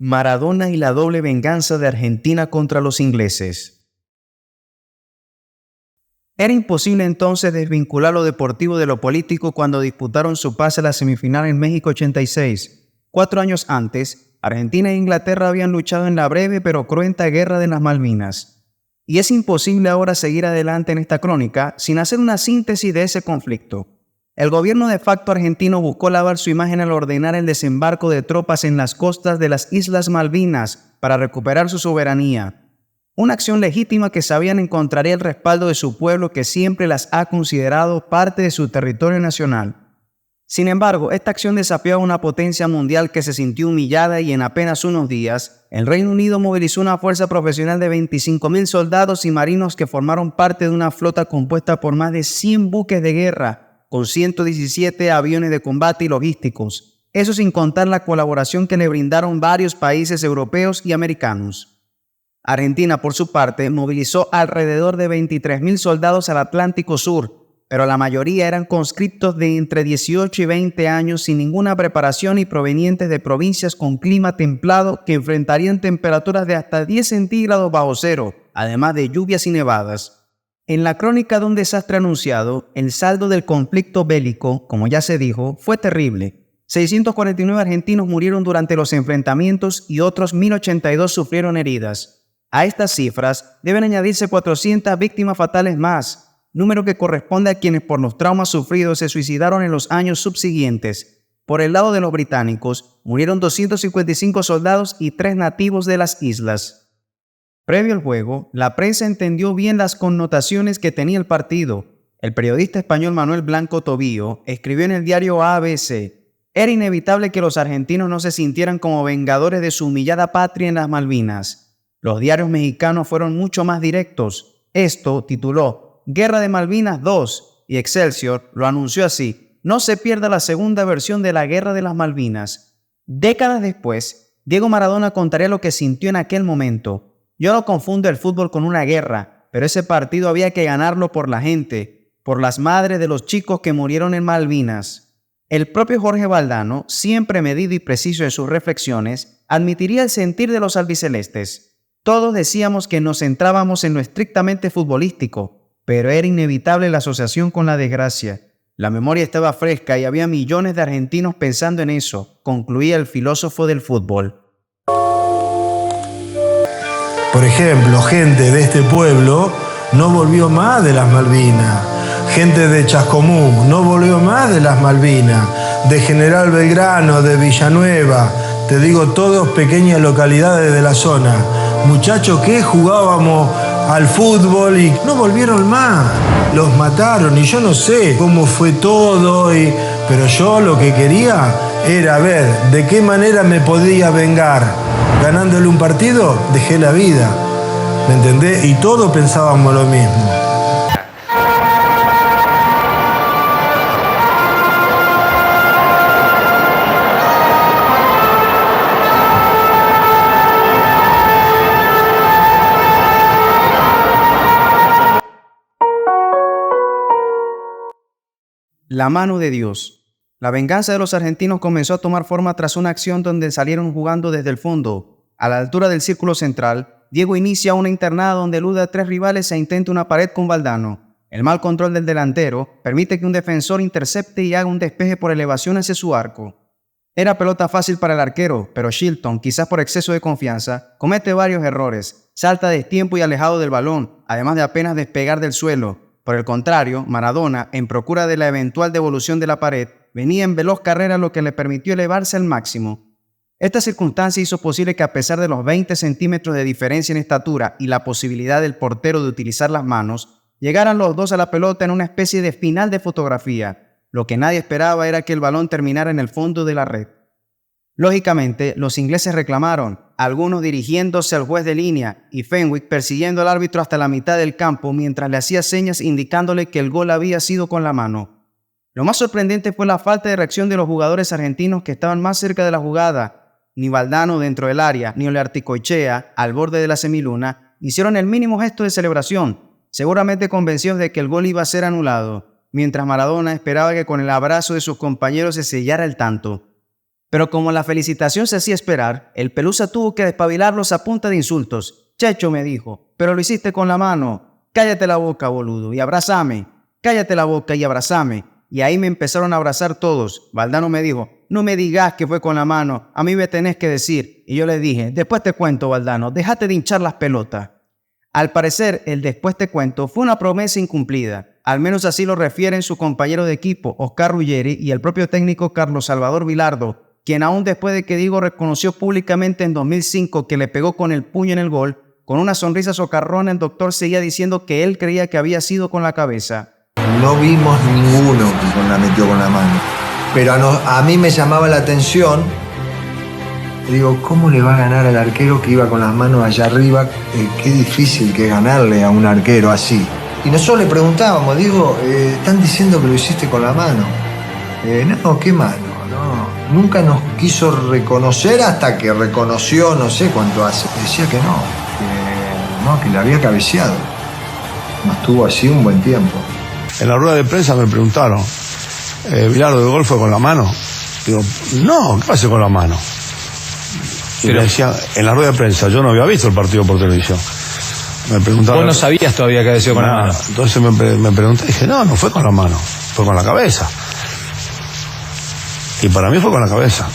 Maradona y la doble venganza de Argentina contra los ingleses. Era imposible entonces desvincular lo deportivo de lo político cuando disputaron su pase a la semifinal en México 86. 4 años antes, Argentina e Inglaterra habían luchado en la breve pero cruenta guerra de las Malvinas. Y es imposible ahora seguir adelante en esta crónica sin hacer una síntesis de ese conflicto. El gobierno de facto argentino buscó lavar su imagen al ordenar el desembarco de tropas en las costas de las Islas Malvinas para recuperar su soberanía. Una acción legítima que sabían encontraría el respaldo de su pueblo que siempre las ha considerado parte de su territorio nacional. Sin embargo, esta acción desafió a una potencia mundial que se sintió humillada y en apenas unos días, el Reino Unido movilizó una fuerza profesional de 25.000 soldados y marinos que formaron parte de una flota compuesta por más de 100 buques de guerra, con 117 aviones de combate y logísticos. Eso sin contar la colaboración que le brindaron varios países europeos y americanos. Argentina, por su parte, movilizó alrededor de 23.000 soldados al Atlántico Sur, pero la mayoría eran conscriptos de entre 18 y 20 años sin ninguna preparación y provenientes de provincias con clima templado que enfrentarían temperaturas de hasta 10 centígrados bajo cero, además de lluvias y nevadas. En la crónica de un desastre anunciado, el saldo del conflicto bélico, como ya se dijo, fue terrible. 649 argentinos murieron durante los enfrentamientos y otros 1.082 sufrieron heridas. A estas cifras deben añadirse 400 víctimas fatales más, número que corresponde a quienes por los traumas sufridos se suicidaron en los años subsiguientes. Por el lado de los británicos, murieron 255 soldados y 3 nativos de las islas. Previo al juego, la prensa entendió bien las connotaciones que tenía el partido. El periodista español Manuel Blanco Tobío escribió en el diario ABC: era inevitable que los argentinos no se sintieran como vengadores de su humillada patria en las Malvinas. Los diarios mexicanos fueron mucho más directos. Esto tituló Guerra de Malvinas 2 y Excelsior lo anunció así: no se pierda la segunda versión de la Guerra de las Malvinas. Décadas después, Diego Maradona contaría lo que sintió en aquel momento. Yo no confundo el fútbol con una guerra, pero ese partido había que ganarlo por la gente, por las madres de los chicos que murieron en Malvinas. El propio Jorge Valdano, siempre medido y preciso en sus reflexiones, admitiría el sentir de los albicelestes. Todos decíamos que nos centrábamos en lo estrictamente futbolístico, pero era inevitable la asociación con la desgracia. La memoria estaba fresca y había millones de argentinos pensando en eso, concluía el filósofo del fútbol. Por ejemplo, gente de este pueblo no volvió más de las Malvinas. Gente de Chascomús no volvió más de las Malvinas. De General Belgrano, de Villanueva, te digo, todas pequeñas localidades de la zona. Muchachos que jugábamos al fútbol y no volvieron más. Los mataron y yo no sé cómo fue todo, pero yo lo que quería era ver de qué manera me podía vengar. Ganándole un partido, dejé la vida, ¿me entendés? Y todos pensábamos lo mismo. La mano de Dios. La venganza de los argentinos comenzó a tomar forma tras una acción donde salieron jugando desde el fondo. A la altura del círculo central, Diego inicia una internada donde elude a 3 rivales e intenta una pared con Valdano. El mal control del delantero permite que un defensor intercepte y haga un despeje por elevación hacia su arco. Era pelota fácil para el arquero, pero Shilton, quizás por exceso de confianza, comete varios errores. Salta a destiempo y alejado del balón, además de apenas despegar del suelo. Por el contrario, Maradona, en procura de la eventual devolución de la pared, venía en veloz carrera, lo que le permitió elevarse al máximo. Esta circunstancia hizo posible que, a pesar de los 20 centímetros de diferencia en estatura y la posibilidad del portero de utilizar las manos, llegaran los dos a la pelota en una especie de final de fotografía. Lo que nadie esperaba era que el balón terminara en el fondo de la red. Lógicamente, los ingleses reclamaron, algunos dirigiéndose al juez de línea y Fenwick persiguiendo al árbitro hasta la mitad del campo mientras le hacía señas indicándole que el gol había sido con la mano. Lo más sorprendente fue la falta de reacción de los jugadores argentinos que estaban más cerca de la jugada. Ni Valdano dentro del área, ni Ollarticoechea, al borde de la semiluna, hicieron el mínimo gesto de celebración, seguramente convencidos de que el gol iba a ser anulado, mientras Maradona esperaba que con el abrazo de sus compañeros se sellara el tanto. Pero como la felicitación se hacía esperar, el Pelusa tuvo que despabilarlos a punta de insultos. Checho, me dijo, pero lo hiciste con la mano. Cállate la boca, boludo, y abrázame. Cállate la boca y abrázame. Y ahí me empezaron a abrazar todos. Valdano me dijo, no me digas que fue con la mano, a mí me tenés que decir. Y yo le dije, después te cuento, Valdano, déjate de hinchar las pelotas. Al parecer, el después te cuento fue una promesa incumplida. Al menos así lo refieren su compañero de equipo, Oscar Ruggeri, y el propio técnico Carlos Salvador Vilardo, quien aún después de que Diego reconoció públicamente en 2005 que le pegó con el puño en el gol, con una sonrisa socarrona el doctor seguía diciendo que él creía que había sido con la cabeza. No vimos ninguno que la metió con la mano, pero a mí me llamaba la atención. Digo, ¿cómo le va a ganar al arquero que iba con las manos allá arriba? Qué difícil que es ganarle a un arquero así. Y nosotros le preguntábamos, digo, están diciendo que lo hiciste con la mano. No, ¿qué mano? No, nunca nos quiso reconocer hasta que reconoció, no sé cuánto hace. Decía que que le había cabeceado. Nos tuvo así un buen tiempo. En la rueda de prensa me preguntaron, ¿Vilardo de gol fue con la mano? Digo, no, ¿qué pasa con la mano? Y me decían, en la rueda de prensa, yo no había visto el partido por televisión. Me preguntaron. Vos no sabías todavía que había sido con la mano. Entonces me pregunté, dije, no fue con la mano, fue con la cabeza. Y para mí fue con la cabeza.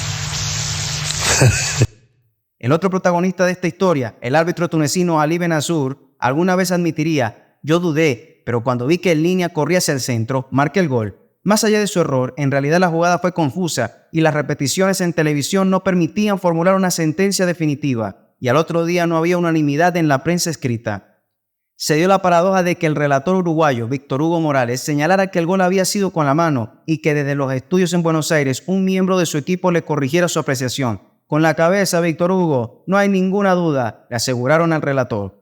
El otro protagonista de esta historia, el árbitro tunecino Ali Benazur, alguna vez admitiría, yo dudé, pero cuando vi que en línea corría hacia el centro, marqué el gol. Más allá de su error, en realidad la jugada fue confusa y las repeticiones en televisión no permitían formular una sentencia definitiva, y al otro día no había unanimidad en la prensa escrita. Se dio la paradoja de que el relator uruguayo, Víctor Hugo Morales, señalara que el gol había sido con la mano y que desde los estudios en Buenos Aires un miembro de su equipo le corrigiera su apreciación. Con la cabeza, Víctor Hugo, no hay ninguna duda, le aseguraron al relator.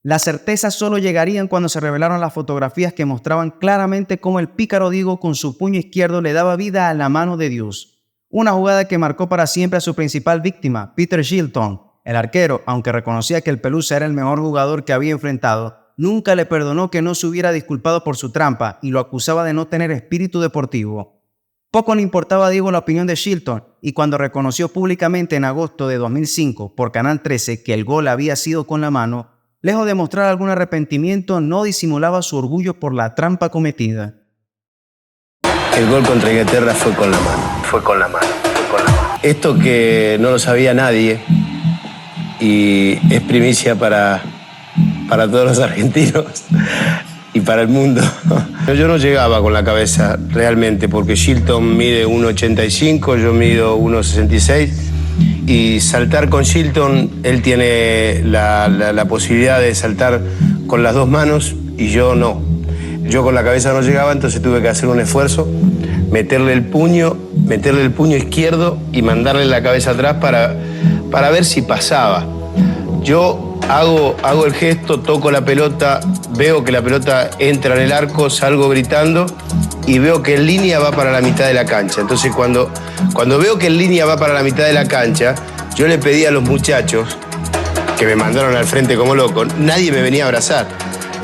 Las certezas solo llegarían cuando se revelaron las fotografías que mostraban claramente cómo el pícaro Diego con su puño izquierdo le daba vida a la mano de Dios. Una jugada que marcó para siempre a su principal víctima, Peter Shilton. El arquero, aunque reconocía que el Pelusa era el mejor jugador que había enfrentado, nunca le perdonó que no se hubiera disculpado por su trampa y lo acusaba de no tener espíritu deportivo. Poco le importaba a Diego la opinión de Shilton, y cuando reconoció públicamente en agosto de 2005 por Canal 13 que el gol había sido con la mano, lejos de mostrar algún arrepentimiento, no disimulaba su orgullo por la trampa cometida. El gol contra Inglaterra fue con la mano. Fue con la mano. Esto que no lo sabía nadie y es primicia para todos los argentinos y para el mundo. Yo no llegaba con la cabeza realmente porque Shilton mide 1,85, yo mido 1,66. Y saltar con Shilton, él tiene la posibilidad de saltar con las dos manos y yo no. Yo con la cabeza no llegaba, entonces tuve que hacer un esfuerzo, meterle el puño izquierdo y mandarle la cabeza atrás para ver si pasaba. Yo hago el gesto, toco la pelota, veo que la pelota entra en el arco, salgo gritando y veo que en línea va para la mitad de la cancha. Entonces cuando veo que en línea va para la mitad de la cancha, yo le pedí a los muchachos que me mandaron al frente como loco, nadie me venía a abrazar.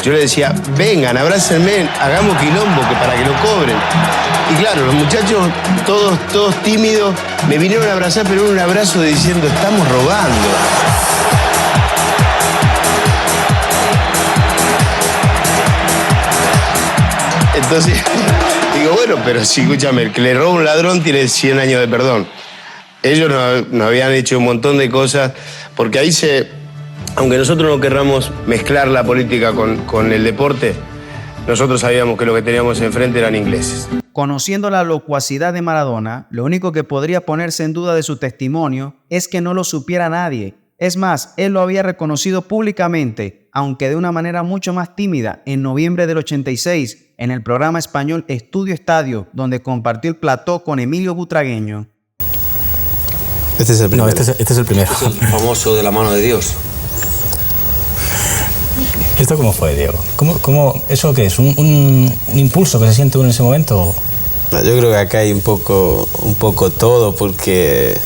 Yo le decía, vengan, abrácenme, hagamos quilombo para que lo cobren. Y claro, los muchachos, todos tímidos, me vinieron a abrazar, pero en un abrazo diciendo, estamos robando. Entonces, digo, bueno, pero sí, escúchame, el que le roba a un ladrón tiene 100 años de perdón. Ellos nos habían hecho un montón de cosas, porque ahí aunque nosotros no querramos mezclar la política con el deporte, nosotros sabíamos que lo que teníamos enfrente eran ingleses. Conociendo la locuacidad de Maradona, lo único que podría ponerse en duda de su testimonio es que no lo supiera nadie. Es más, él lo había reconocido públicamente, aunque de una manera mucho más tímida, en noviembre del 86, en el programa español Estudio Estadio, donde compartió el plató con Emilio Butragueño. Este es el primero. No, este es el primero. Es el famoso de la mano de Dios. ¿Esto cómo fue, Diego? ¿Cómo eso qué es? ¿Un impulso que se siente uno en ese momento? Yo creo que acá hay un poco todo, porque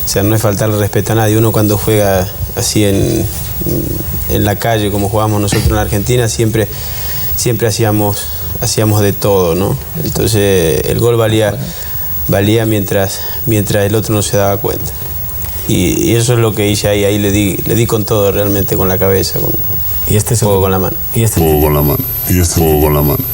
o sea, no es faltarle respeto a nadie. Uno cuando juega así en la calle, como jugábamos nosotros en Argentina, siempre hacíamos de todo, ¿no? Entonces el gol valía valía mientras el otro no se daba cuenta. Y eso es lo que hice ahí le di con todo, realmente, con la cabeza, y este es juego con la mano. Y este juego con la mano. Y este juego con la mano.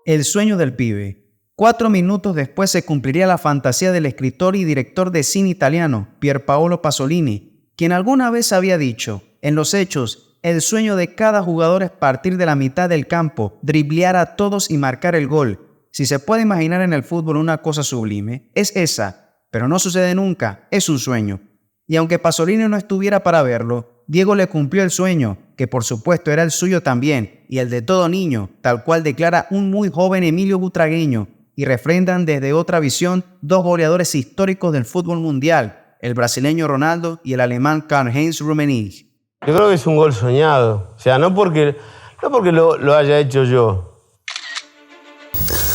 El sueño del pibe. 4 minutos después se cumpliría la fantasía del escritor y director de cine italiano, Pierpaolo Pasolini, quien alguna vez había dicho: en los hechos, el sueño de cada jugador es partir de la mitad del campo, driblear a todos y marcar el gol. Si se puede imaginar en el fútbol una cosa sublime, es esa, pero no sucede nunca, es un sueño. Y aunque Pasolini no estuviera para verlo, Diego le cumplió el sueño, que por supuesto era el suyo también, y el de todo niño, tal cual declara un muy joven Emilio Butragueño, y refrendan desde otra visión 2 goleadores históricos del fútbol mundial, el brasileño Ronaldo y el alemán Karl-Heinz Rummenigge. Yo creo que es un gol soñado, o sea, no porque lo haya hecho yo.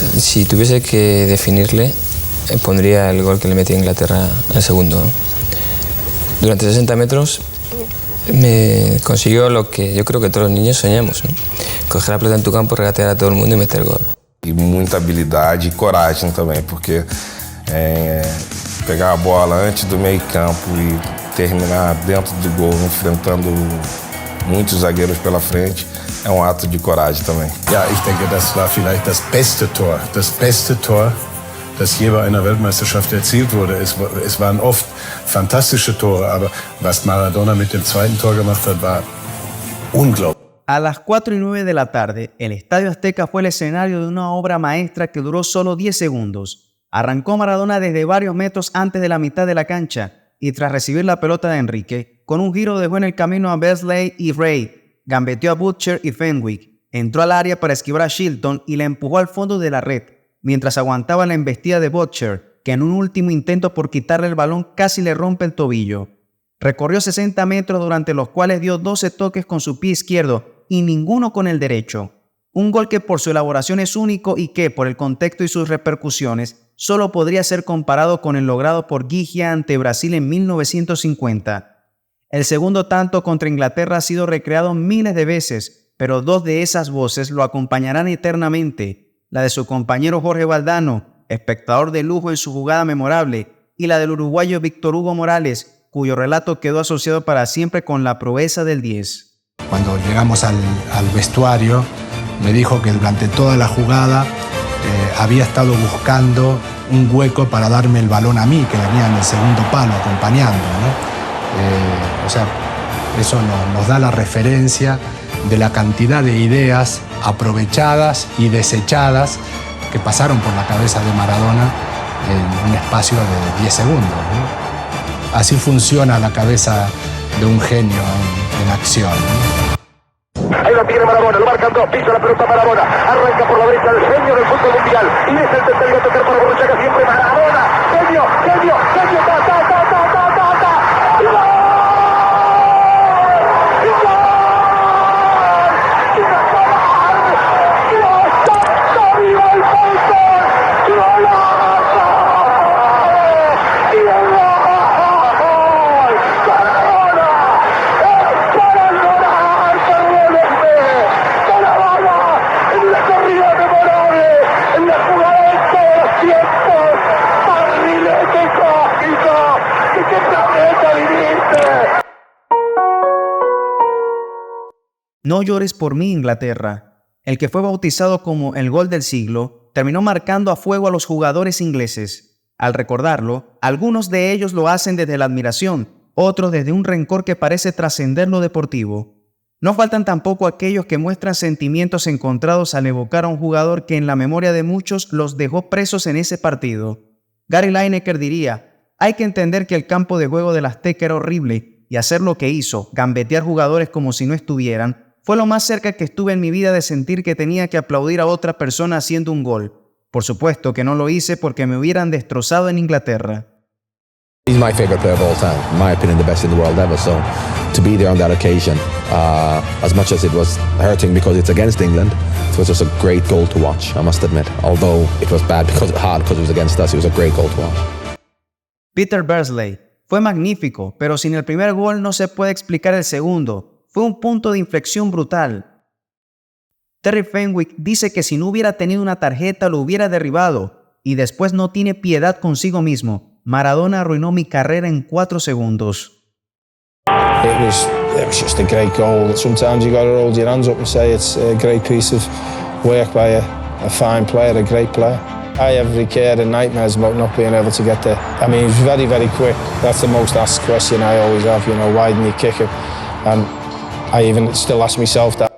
Si tuviese que definirle, pondría el gol que le metió a Inglaterra el segundo, ¿no? Durante 60 metros me consiguió lo que yo creo que todos los niños soñamos, ¿no? Coger la pelota en tu campo, regatear a todo el mundo y meter gol. E muita habilidade e coragem também, porque pegar a bola antes do meio campo e terminar dentro do gol, enfrentando muitos zagueiros pela frente, é um ato de coragem também. Ja, ich denke, das war vielleicht das beste Tor, das je bei einer Weltmeisterschaft erzielt wurde. Es waren oft fantastische Tore, aber was Maradona mit dem zweiten Tor gemacht hat, war unglaublich. A las 4:09 de la tarde, el Estadio Azteca fue el escenario de una obra maestra que duró solo 10 segundos. Arrancó Maradona desde varios metros antes de la mitad de la cancha y tras recibir la pelota de Enrique, con un giro dejó en el camino a Beasley y Ray, gambeteó a Butcher y Fenwick, entró al área para esquivar a Shilton y la empujó al fondo de la red, mientras aguantaba la embestida de Butcher, que en un último intento por quitarle el balón casi le rompe el tobillo. Recorrió 60 metros durante los cuales dio 12 toques con su pie izquierdo y ninguno con el derecho. Un gol que por su elaboración es único y que, por el contexto y sus repercusiones, solo podría ser comparado con el logrado por Giglia ante Brasil en 1950. El segundo tanto contra Inglaterra ha sido recreado miles de veces, pero 2 de esas voces lo acompañarán eternamente: la de su compañero Jorge Valdano, espectador de lujo en su jugada memorable, y la del uruguayo Víctor Hugo Morales, cuyo relato quedó asociado para siempre con la proeza del 10. Cuando llegamos al vestuario, me dijo que durante toda la jugada había estado buscando un hueco para darme el balón a mí, que venía en el segundo palo acompañando, ¿no? O sea, eso nos da la referencia de la cantidad de ideas aprovechadas y desechadas que pasaron por la cabeza de Maradona en un espacio de 10 segundos, ¿no? Así funciona la cabeza de un genio en acción, ¿no? Ahí lo tiene Maradona, lo marcan 2, pisa la pelota Maradona, arranca por la derecha el genio del fútbol mundial, y es el tercero a tocar para Borruchaga, siempre Maradona, genio, No llores por mí, Inglaterra. El que fue bautizado como el gol del siglo, terminó marcando a fuego a los jugadores ingleses. Al recordarlo, algunos de ellos lo hacen desde la admiración, otros desde un rencor que parece trascender lo deportivo. No faltan tampoco aquellos que muestran sentimientos encontrados al evocar a un jugador que en la memoria de muchos los dejó presos en ese partido. Gary Lineker diría: hay que entender que el campo de juego del Azteca era horrible y hacer lo que hizo, gambetear jugadores como si no estuvieran, fue lo más cerca que estuve en mi vida de sentir que tenía que aplaudir a otra persona haciendo un gol. Por supuesto que no lo hice porque me hubieran destrozado en Inglaterra. He's my favorite player of all time, in my opinion, the best in the world ever. So to be there on that occasion, as much as it was hurting because it's against England, it was just a great goal to watch, I must admit. Although it was bad because it was against us, it was a great goal to watch. Peter Beardsley Fue magnífico, pero sin el primer gol no se puede explicar el segundo. Fue un punto de inflexión brutal. Terry Fenwick dice que si no hubiera tenido una tarjeta lo hubiera derribado y después no tiene piedad consigo mismo. Maradona arruinó mi carrera en 4 segundos. It was just a great goal. Sometimes you got to hold your hands up and say it's a great piece of work by a fine player, a great player. I have recurring nightmares about not being able to get there. I mean, it was very, very quick. That's the most asked question I always have, why didn't you kick it? And I even still ask myself that.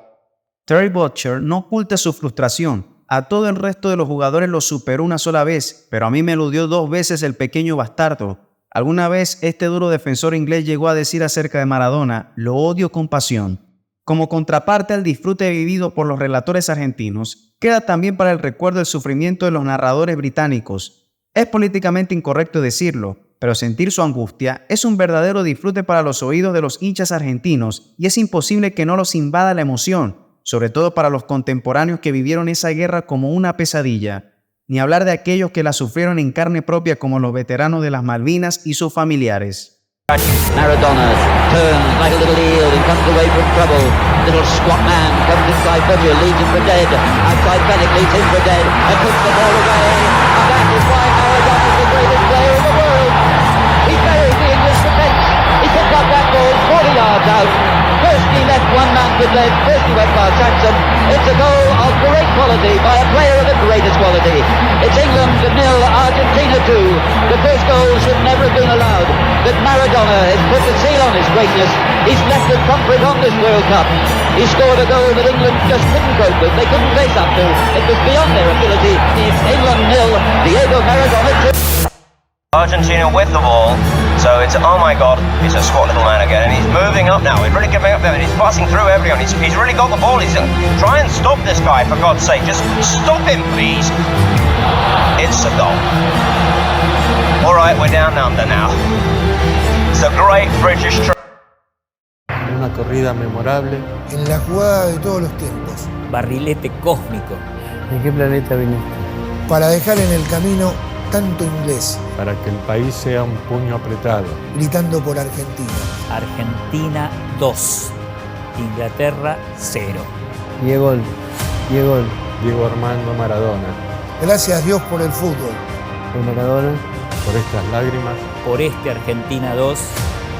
Terry Butcher no oculta su frustración. A todo el resto de los jugadores lo superó una sola vez, pero a mí me eludió 2 veces el pequeño bastardo. Alguna vez este duro defensor inglés llegó a decir acerca de Maradona, lo odio con pasión. Como contraparte al disfrute vivido por los relatores argentinos, queda también para el recuerdo el sufrimiento de los narradores británicos. Es políticamente incorrecto decirlo, pero sentir su angustia es un verdadero disfrute para los oídos de los hinchas argentinos y es imposible que no los invada la emoción, sobre todo para los contemporáneos que vivieron esa guerra como una pesadilla. Ni hablar de aquellos que la sufrieron en carne propia como los veteranos de las Malvinas y sus familiares. Maradona turns like a little eel and comes away from trouble. Little squat man comes inside Fabio, leads him for dead. Outside Fenwick leads him for dead and puts the ball away. And that is why Maradona is the greatest player in the world. He buried the English defence. He picked up that ball 40 yards out. First he left one man for dead. First he went past Jackson. It's a goal of great quality by a player of the greatest quality. It's England 0, Argentina 2. The first goal should never have been allowed. But Maradona has put the seal on his greatness. He's left the thumbprint on this World Cup. He scored a goal that England just couldn't cope with. They couldn't face up to. It was beyond their ability. It's England 0, Diego Maradona 2. Argentina with the ball, so it's, oh my god, he's a squat little man again, and he's moving up now, he's really giving up there, and he's passing through everyone, he's really got the ball, he's try and stop this guy, for God's sake, just stop him please. It's a goal. Alright, we're down under now. It's a great British Una corrida memorable. En la jugada de todos los tiempos. Barrilete cósmico. ¿De qué planeta viniste? Para dejar en el camino tanto inglés. Para que el país sea un puño apretado. Gritando por Argentina. Argentina 2, Inglaterra 0. Diego Armando Maradona. Gracias a Dios por el fútbol. Por Maradona. Por estas lágrimas. Por este Argentina 2,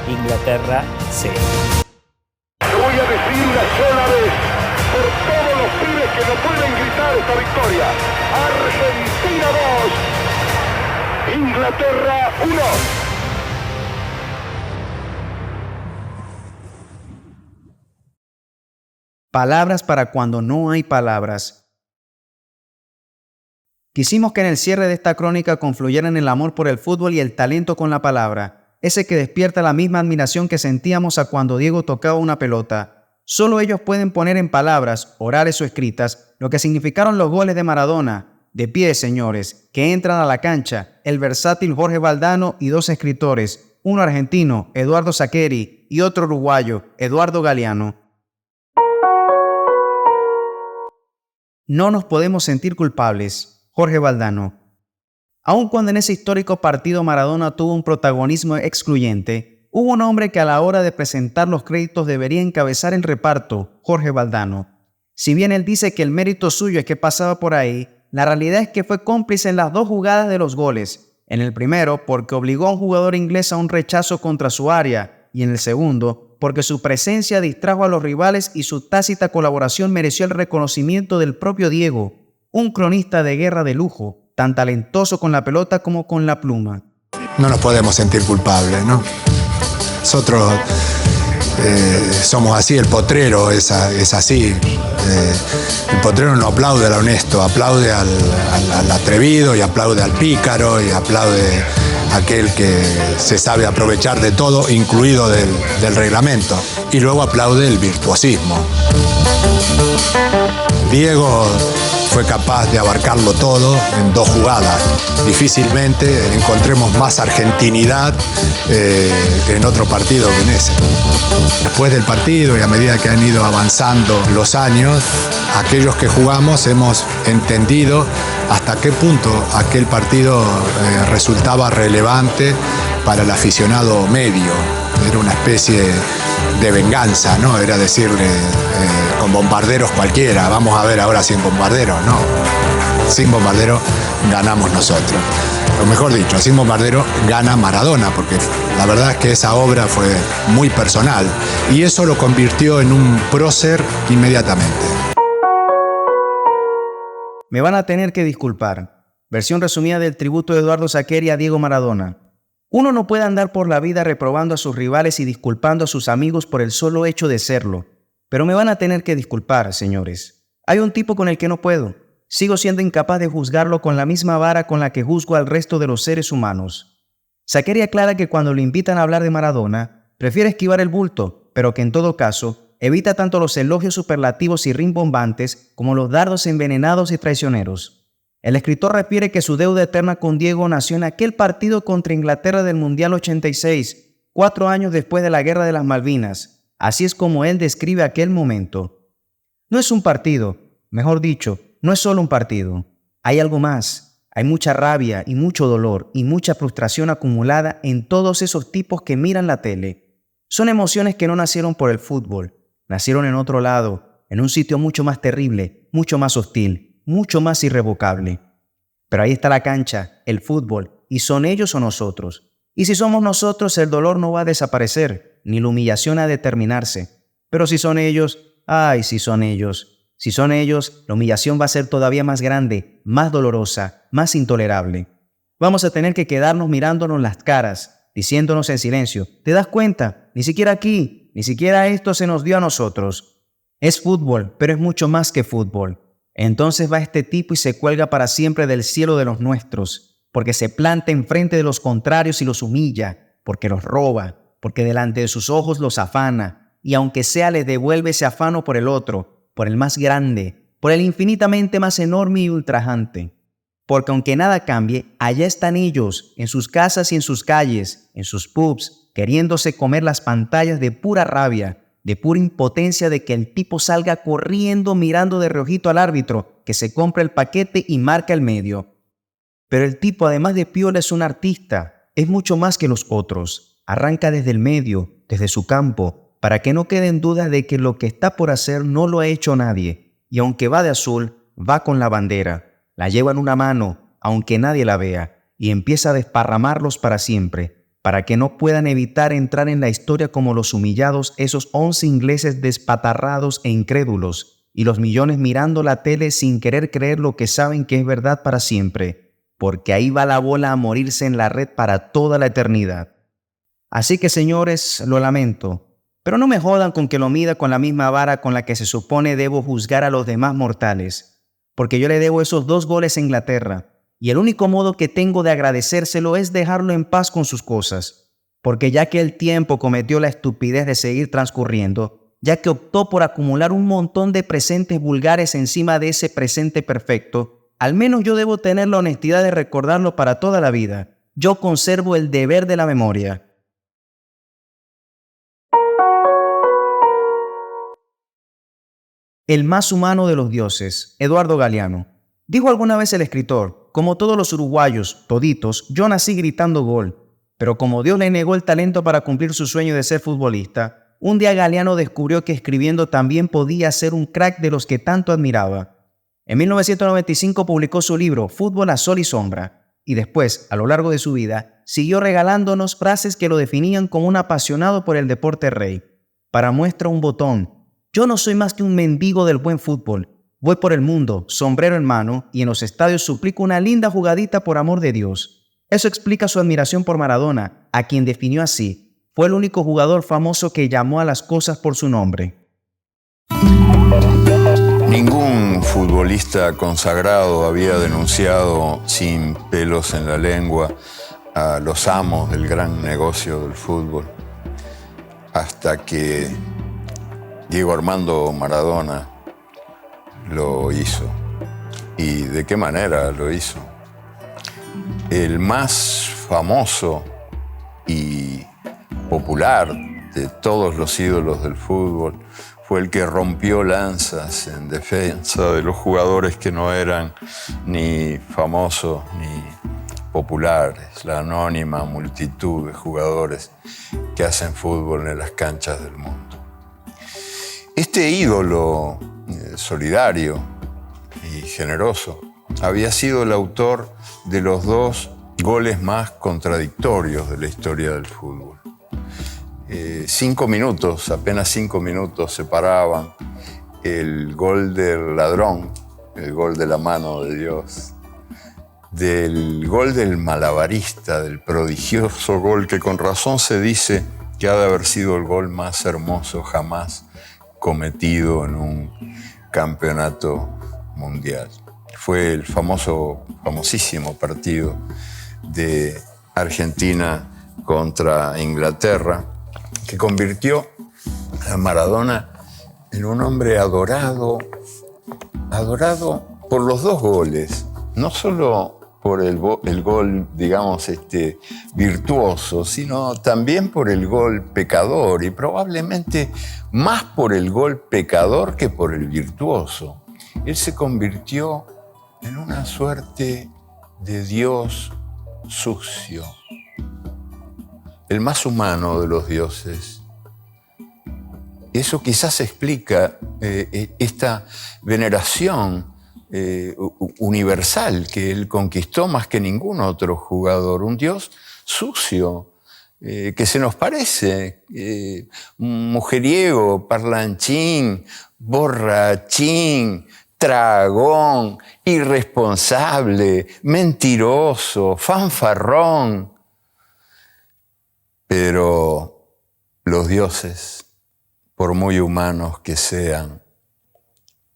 Inglaterra 0. Lo voy a decir una sola vez por todos los pibes que no pueden gritar esta victoria. Argentina 2, Inglaterra 1. Palabras para cuando no hay palabras. Quisimos que en el cierre de esta crónica confluyeran el amor por el fútbol y el talento con la palabra, ese que despierta la misma admiración que sentíamos a cuando Diego tocaba una pelota. Solo ellos pueden poner en palabras, orales o escritas, lo que significaron los goles de Maradona. De pie, señores, que entran a la cancha el versátil Jorge Valdano y 2 escritores, uno argentino, Eduardo Saccheri, y otro uruguayo, Eduardo Galeano. No nos podemos sentir culpables. Jorge Valdano. Aun cuando en ese histórico partido Maradona tuvo un protagonismo excluyente, hubo un hombre que a la hora de presentar los créditos debería encabezar el reparto, Jorge Valdano. Si bien él dice que el mérito suyo es que pasaba por ahí, la realidad es que fue cómplice en las 2 jugadas de los goles. En el primero, porque obligó a un jugador inglés a un rechazo contra su área, y en el segundo, porque su presencia distrajo a los rivales y su tácita colaboración mereció el reconocimiento del propio Diego, un cronista de guerra de lujo, tan talentoso con la pelota como con la pluma. No nos podemos sentir culpables, ¿no? Nosotros somos así, el potrero es así. El potrero no aplaude al honesto, aplaude al atrevido y aplaude al pícaro y aplaude a aquel que se sabe aprovechar de todo, incluido del reglamento. Y luego aplaude el virtuosismo. Diego fue capaz de abarcarlo todo en 2 jugadas. Difícilmente encontremos más argentinidad en otro partido que en ese. Después del partido y a medida que han ido avanzando los años, aquellos que jugamos hemos entendido hasta qué punto aquel partido resultaba relevante para el aficionado medio. Era una especie de venganza, ¿no? Era decirle, con bombarderos cualquiera, vamos a ver ahora sin bombarderos, no. Sin bombardero ganamos nosotros. O mejor dicho, sin bombardero gana Maradona, porque la verdad es que esa obra fue muy personal y eso lo convirtió en un prócer inmediatamente. Me van a tener que disculpar. Versión resumida del tributo de Eduardo Zaqueri a Diego Maradona. Uno no puede andar por la vida reprobando a sus rivales y disculpando a sus amigos por el solo hecho de serlo. Pero me van a tener que disculpar, señores. Hay un tipo con el que no puedo. Sigo siendo incapaz de juzgarlo con la misma vara con la que juzgo al resto de los seres humanos. Zaqueri aclara que cuando lo invitan a hablar de Maradona, prefiere esquivar el bulto, pero que en todo caso evita tanto los elogios superlativos y rimbombantes como los dardos envenenados y traicioneros. El escritor refiere que su deuda eterna con Diego nació en aquel partido contra Inglaterra del Mundial 86, 4 años después de la Guerra de las Malvinas. Así es como él describe aquel momento. No es un partido, mejor dicho, no es solo un partido. Hay algo más. Hay mucha rabia y mucho dolor y mucha frustración acumulada en todos esos tipos que miran la tele. Son emociones que no nacieron por el fútbol. Nacieron en otro lado, en un sitio mucho más terrible, mucho más hostil, mucho más irrevocable. Pero ahí está la cancha, el fútbol, y son ellos o nosotros. Y si somos nosotros, el dolor no va a desaparecer, ni la humillación a determinarse. Pero si son ellos, ¡ay, si son ellos! Si son ellos, la humillación va a ser todavía más grande, más dolorosa, más intolerable. Vamos a tener que quedarnos mirándonos las caras, diciéndonos en silencio, ¿te das cuenta? Ni siquiera aquí, ni siquiera esto se nos dio a nosotros. Es fútbol, pero es mucho más que fútbol. Entonces va este tipo y se cuelga para siempre del cielo de los nuestros, porque se planta enfrente de los contrarios y los humilla, porque los roba, porque delante de sus ojos los afana, y aunque sea les devuelve ese afano por el otro, por el más grande, por el infinitamente más enorme y ultrajante. Porque aunque nada cambie, allá están ellos, en sus casas y en sus calles, en sus pubs, queriéndose comer las pantallas de pura rabia, de pura impotencia de que el tipo salga corriendo mirando de reojito al árbitro, que se compra el paquete y marca el medio. Pero el tipo, además de piola, es un artista, es mucho más que los otros. Arranca desde el medio, desde su campo, para que no queden dudas de que lo que está por hacer no lo ha hecho nadie. Y aunque va de azul, va con la bandera, la lleva en una mano, aunque nadie la vea, y empieza a desparramarlos para siempre, para que no puedan evitar entrar en la historia como los humillados, esos 11 ingleses despatarrados e incrédulos, y los millones mirando la tele sin querer creer lo que saben que es verdad para siempre, porque ahí va la bola a morirse en la red para toda la eternidad. Así que, señores, lo lamento, pero no me jodan con que lo mida con la misma vara con la que se supone debo juzgar a los demás mortales, porque yo le debo esos 2 goles a Inglaterra, y el único modo que tengo de agradecérselo es dejarlo en paz con sus cosas, porque ya que el tiempo cometió la estupidez de seguir transcurriendo, ya que optó por acumular un montón de presentes vulgares encima de ese presente perfecto, al menos yo debo tener la honestidad de recordarlo para toda la vida. Yo conservo el deber de la memoria. El más humano de los dioses, Eduardo Galeano. Dijo alguna vez el escritor, como todos los uruguayos, toditos, yo nací gritando gol, pero como Dios le negó el talento para cumplir su sueño de ser futbolista, un día Galeano descubrió que escribiendo también podía ser un crack de los que tanto admiraba. En 1995 publicó su libro Fútbol a Sol y Sombra, y después, a lo largo de su vida, siguió regalándonos frases que lo definían como un apasionado por el deporte rey. Para muestra un botón, yo no soy más que un mendigo del buen fútbol. Voy por el mundo, sombrero en mano, y en los estadios suplico una linda jugadita por amor de Dios. Eso explica su admiración por Maradona, a quien definió así. Fue el único jugador famoso que llamó a las cosas por su nombre. Ningún futbolista consagrado había denunciado sin pelos en la lengua a los amos del gran negocio del fútbol, hasta que Diego Armando Maradona lo hizo. ¿Y de qué manera lo hizo? El más famoso y popular de todos los ídolos del fútbol fue el que rompió lanzas en defensa de los jugadores que no eran ni famosos populares, la anónima multitud de jugadores que hacen fútbol en las canchas del mundo. Este ídolo solidario y generoso había sido el autor de los 2 goles más contradictorios de la historia del fútbol. 5 minutos, apenas 5 minutos separaban el gol del ladrón, el gol de la mano de Dios, del gol del malabarista, del prodigioso gol que con razón se dice que ha de haber sido el gol más hermoso jamás cometido en un campeonato mundial. Fue el famosísimo partido de Argentina contra Inglaterra, que convirtió a Maradona en un hombre adorado por los 2 goles, no solo por el gol, digamos, virtuoso, sino también por el gol pecador, y probablemente más por el gol pecador que por el virtuoso. Él se convirtió en una suerte de Dios sucio, el más humano de los dioses. Eso quizás explica esta veneración universal que él conquistó más que ningún otro jugador. Un Dios sucio, que se nos parece, mujeriego, parlanchín, borrachín, tragón, irresponsable, mentiroso, fanfarrón. Pero los dioses, por muy humanos que sean,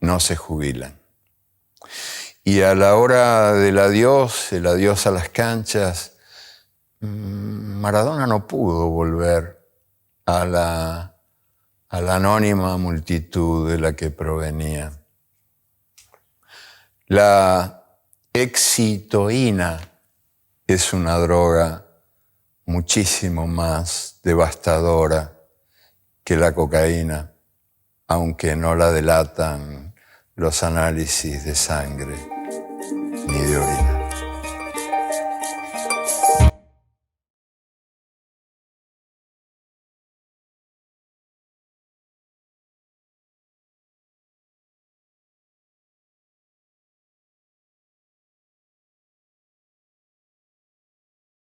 no se jubilan. Y a la hora del adiós a las canchas, Maradona no pudo volver a la anónima multitud de la que provenía. La excitoína es una droga muchísimo más devastadora que la cocaína, aunque no la delatan los análisis de sangre ni de orina.